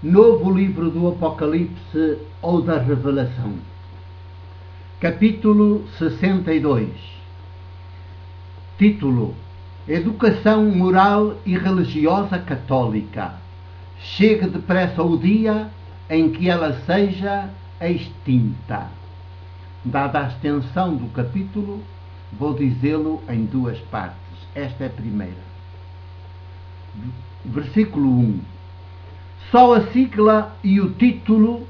Novo livro do Apocalipse ou da Revelação. Capítulo 62. Título: Educação moral e religiosa católica. Chegue depressa o dia em que ela seja extinta. Dada a extensão do capítulo, vou dizê-lo em duas partes. Esta é a primeira. Versículo 1. Só a sigla e o título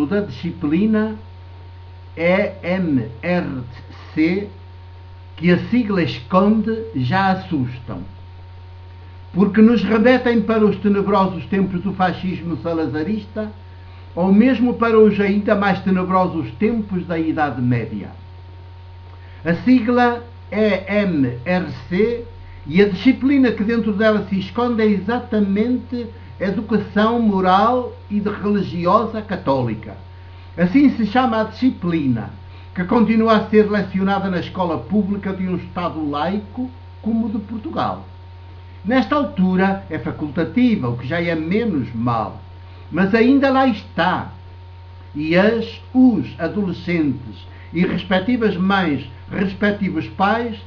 da disciplina EMRC, que a sigla esconde, já assustam, porque nos remetem para os tenebrosos tempos do fascismo salazarista, ou mesmo para os ainda mais tenebrosos tempos da Idade Média. A sigla EMRC e a disciplina que dentro dela se esconde é exatamente Educação Moral e Religiosa Católica. Assim se chama a disciplina, que continua a ser lecionada na escola pública de um Estado laico como o de Portugal. Nesta altura é facultativa, o que já é menos mal, mas ainda lá está. E os adolescentes e respectivas mães, respectivos pais,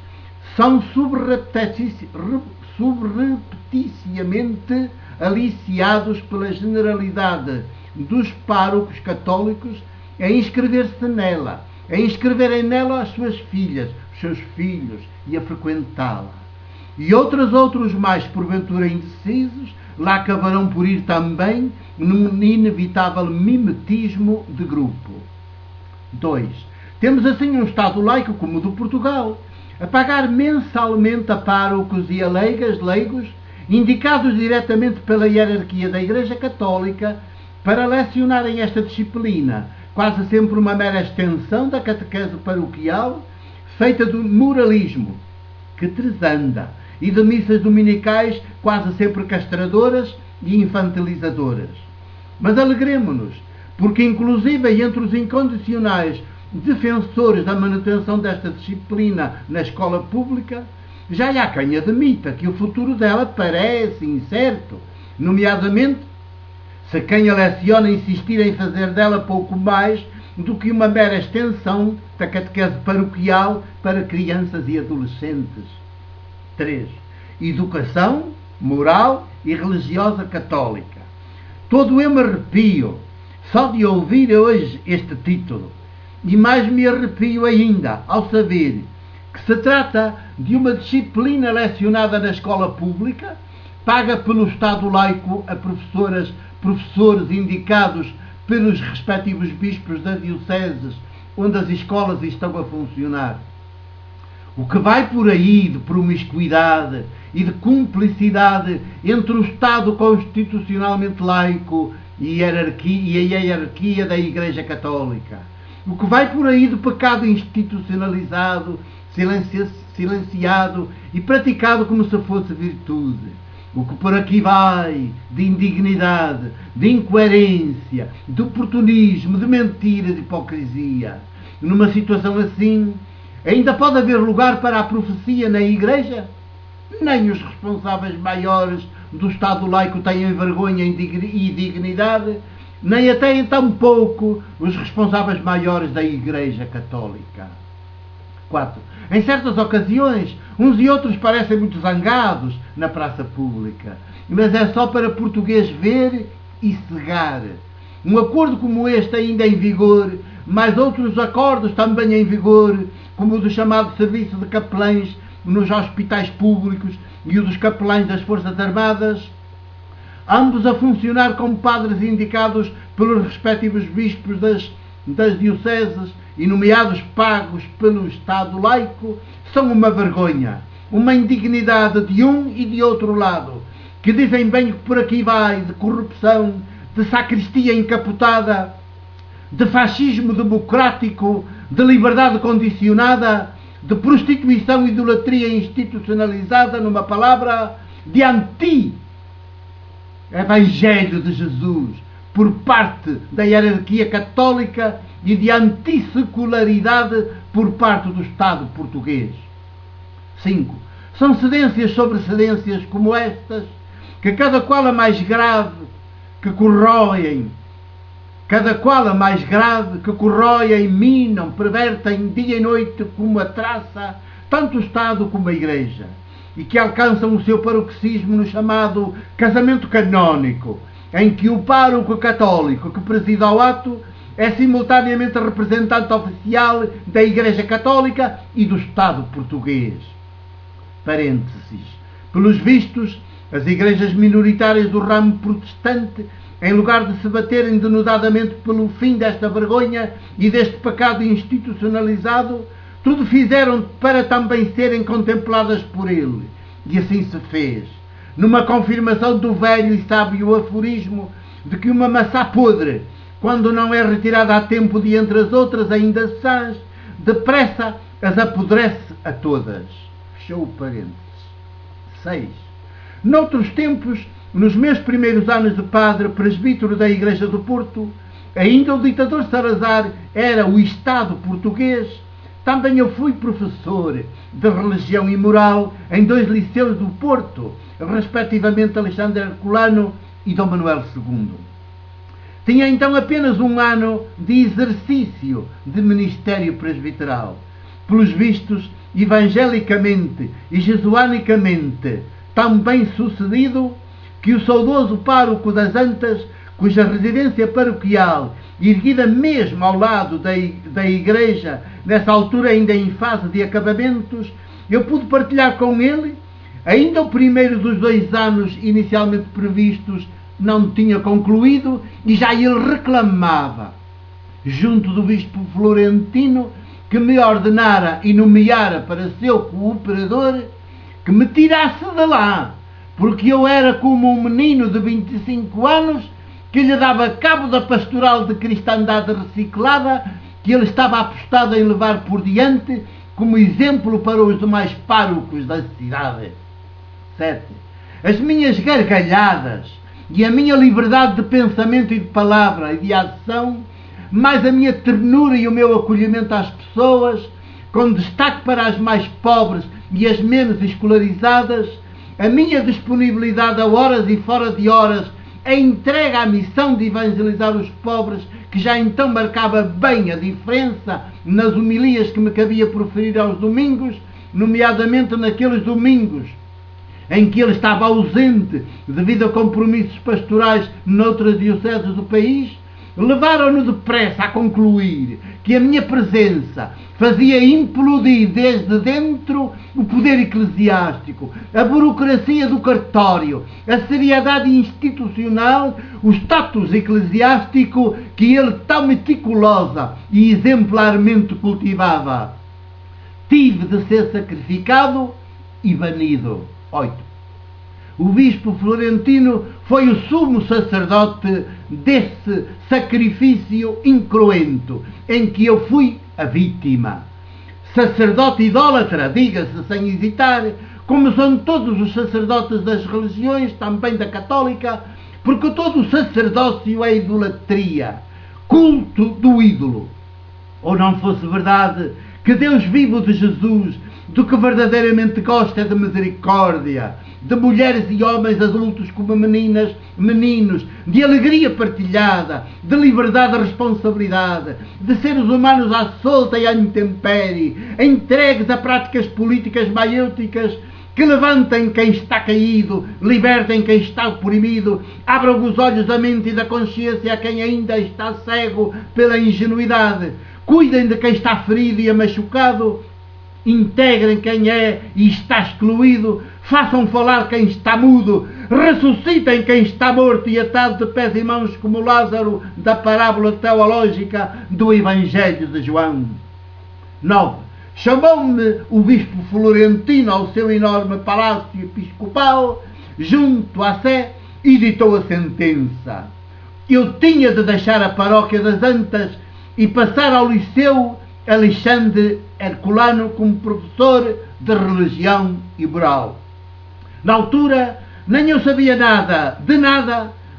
são subrepticiamente aliciados pela generalidade dos párocos católicos a inscrever-se nela, a inscreverem nela as suas filhas, os seus filhos e a frequentá-la. E outros mais, porventura indecisos, lá acabarão por ir também num inevitável mimetismo de grupo. 2. Temos assim um Estado laico como o do Portugal, a pagar mensalmente a párocos e a leigos, indicados diretamente pela hierarquia da Igreja Católica, para lecionarem esta disciplina, quase sempre uma mera extensão da catequese paroquial, feita do moralismo, que tresanda, e de missas dominicais quase sempre castradoras e infantilizadoras. Mas alegremo-nos, porque inclusive entre os incondicionais defensores da manutenção desta disciplina na escola pública, já há quem admita que o futuro dela parece incerto, nomeadamente se quem a leciona insistir em fazer dela pouco mais do que uma mera extensão da catequese paroquial para crianças e adolescentes. 3. Educação moral e religiosa católica. Todo eu me arrepio só de ouvir hoje este título. E mais me arrepio ainda ao saber que se trata de uma disciplina lecionada na escola pública, paga pelo Estado laico a professores indicados pelos respectivos bispos das dioceses onde as escolas estão a funcionar. O que vai por aí de promiscuidade e de cumplicidade entre o Estado constitucionalmente laico e a hierarquia da Igreja Católica. O que vai por aí do pecado institucionalizado, silenciado e praticado como se fosse virtude. O que por aqui vai de indignidade, de incoerência, de oportunismo, de mentira, de hipocrisia. Numa situação assim, ainda pode haver lugar para a profecia na Igreja? Nem os responsáveis maiores do Estado laico têm vergonha e dignidade, nem até então pouco os responsáveis maiores da Igreja Católica. 4. Em certas ocasiões, uns e outros parecem muito zangados na praça pública, mas é só para português ver e cegar. Um acordo como este ainda em vigor, mais outros acordos também em vigor, como o do chamado serviço de capelães nos hospitais públicos e o dos capelães das Forças Armadas, ambos a funcionar como padres indicados pelos respectivos bispos das dioceses e nomeados pagos pelo Estado laico, são uma vergonha, uma indignidade de um e de outro lado, que dizem bem que por aqui vai de corrupção, de sacristia encapotada, de fascismo democrático, de liberdade condicionada, de prostituição e idolatria institucionalizada, numa palavra, de Evangelho de Jesus por parte da hierarquia católica e de antissecularidade por parte do Estado português. 5. São cedências sobre cedências como estas que cada qual a mais grave que corroem, minam, pervertem dia e noite como a traça, tanto o Estado como a Igreja, e que alcançam o seu paroxismo no chamado casamento canónico, em que o pároco católico que preside ao ato é simultaneamente representante oficial da Igreja Católica e do Estado português. Parênteses. Pelos vistos, as igrejas minoritárias do ramo protestante, em lugar de se baterem denodadamente pelo fim desta vergonha e deste pecado institucionalizado, tudo fizeram para também serem contempladas por ele. E assim se fez, numa confirmação do velho e sábio aforismo de que uma maçã podre, quando não é retirada a tempo de entre as outras ainda sãs, depressa as apodrece a todas. Fechou o parênteses. 6. Noutros tempos, nos meus primeiros anos de padre presbítero da Igreja do Porto, ainda o ditador Salazar era o Estado português, também eu fui professor de religião e moral em 2 liceus do Porto, respectivamente Alexandre Herculano e Dom Manuel II. Tinha então apenas 1 ano de exercício de ministério presbiteral. Pelos vistos, evangelicamente e jesuanicamente tão bem sucedido, que o saudoso pároco das Antas, cuja residência paroquial, erguida mesmo ao lado da igreja, nessa altura ainda em fase de acabamentos, eu pude partilhar com ele, ainda o primeiro dos 2 anos inicialmente previstos não tinha concluído, e já ele reclamava, junto do bispo Florentino, que me ordenara e nomeara para seu cooperador, que me tirasse de lá, porque eu era como um menino de 25 anos que lhe dava cabo da pastoral de cristandade reciclada que ele estava apostado em levar por diante como exemplo para os demais párocos da cidade. 7. As minhas gargalhadas e a minha liberdade de pensamento e de palavra e de ação, mais a minha ternura e o meu acolhimento às pessoas, com destaque para as mais pobres e as menos escolarizadas, a minha disponibilidade a horas e fora de horas, a entrega à missão de evangelizar os pobres, que já então marcava bem a diferença nas homilias que me cabia proferir aos domingos, nomeadamente naqueles domingos em que ele estava ausente devido a compromissos pastorais noutras dioceses do país, levaram-no depressa a concluir que a minha presença fazia implodir desde dentro o poder eclesiástico, a burocracia do cartório, a seriedade institucional, o status eclesiástico que ele tão meticulosa e exemplarmente cultivava. Tive de ser sacrificado e banido. 8. O bispo Florentino foi o sumo sacerdote desse sacrifício incruento, em que eu fui a vítima. Sacerdote idólatra, diga-se sem hesitar, como são todos os sacerdotes das religiões, também da católica, porque todo o sacerdócio é idolatria, culto do ídolo. Ou não fosse verdade que Deus vivo de Jesus, do que verdadeiramente gosta, é de misericórdia, de mulheres e homens adultos como meninas, meninos, de alegria partilhada, de liberdade e responsabilidade, de seres humanos à solta e à intempérie, entregues a práticas políticas maiêuticas que levantem quem está caído, libertem quem está oprimido, abram os olhos da mente e da consciência a quem ainda está cego pela ingenuidade, cuidem de quem está ferido e machucado, integrem quem é e está excluído, façam falar quem está mudo, ressuscitem quem está morto e atado de pés e mãos como Lázaro da parábola teológica do Evangelho de João. 9. Chamou-me o bispo Florentino ao seu enorme palácio episcopal, junto à Sé, e ditou a sentença. Eu tinha de deixar a paróquia das Antas e passar ao liceu Alexandre Herculano como professor de religião e moral. Na altura, nem eu sabia nada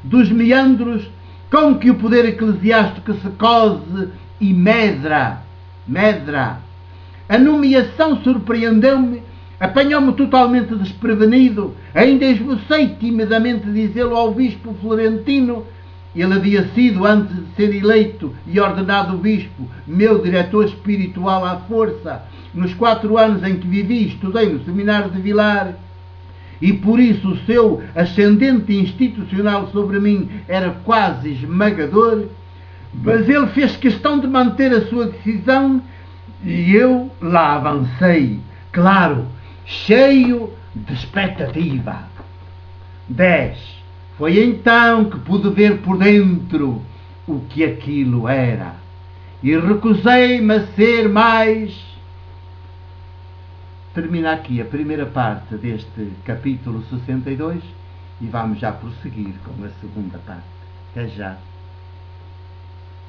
dos meandros com que o poder eclesiástico se cose e medra. A nomeação surpreendeu-me Apanhou-me totalmente desprevenido. Ainda esbocei timidamente dizê-lo ao bispo Florentino. Ele havia sido, antes de ser eleito e ordenado bispo, meu diretor espiritual à força. Nos 4 anos em que vivi, estudei no seminário de Vilar, e por isso o seu ascendente institucional sobre mim era quase esmagador. Mas ele fez questão de manter a sua decisão e eu lá avancei, claro, cheio de expectativa. 10. Foi então que pude ver por dentro o que aquilo era. E recusei-me a ser mais... Termina aqui a primeira parte deste capítulo 62 e vamos já prosseguir com a segunda parte. Até já.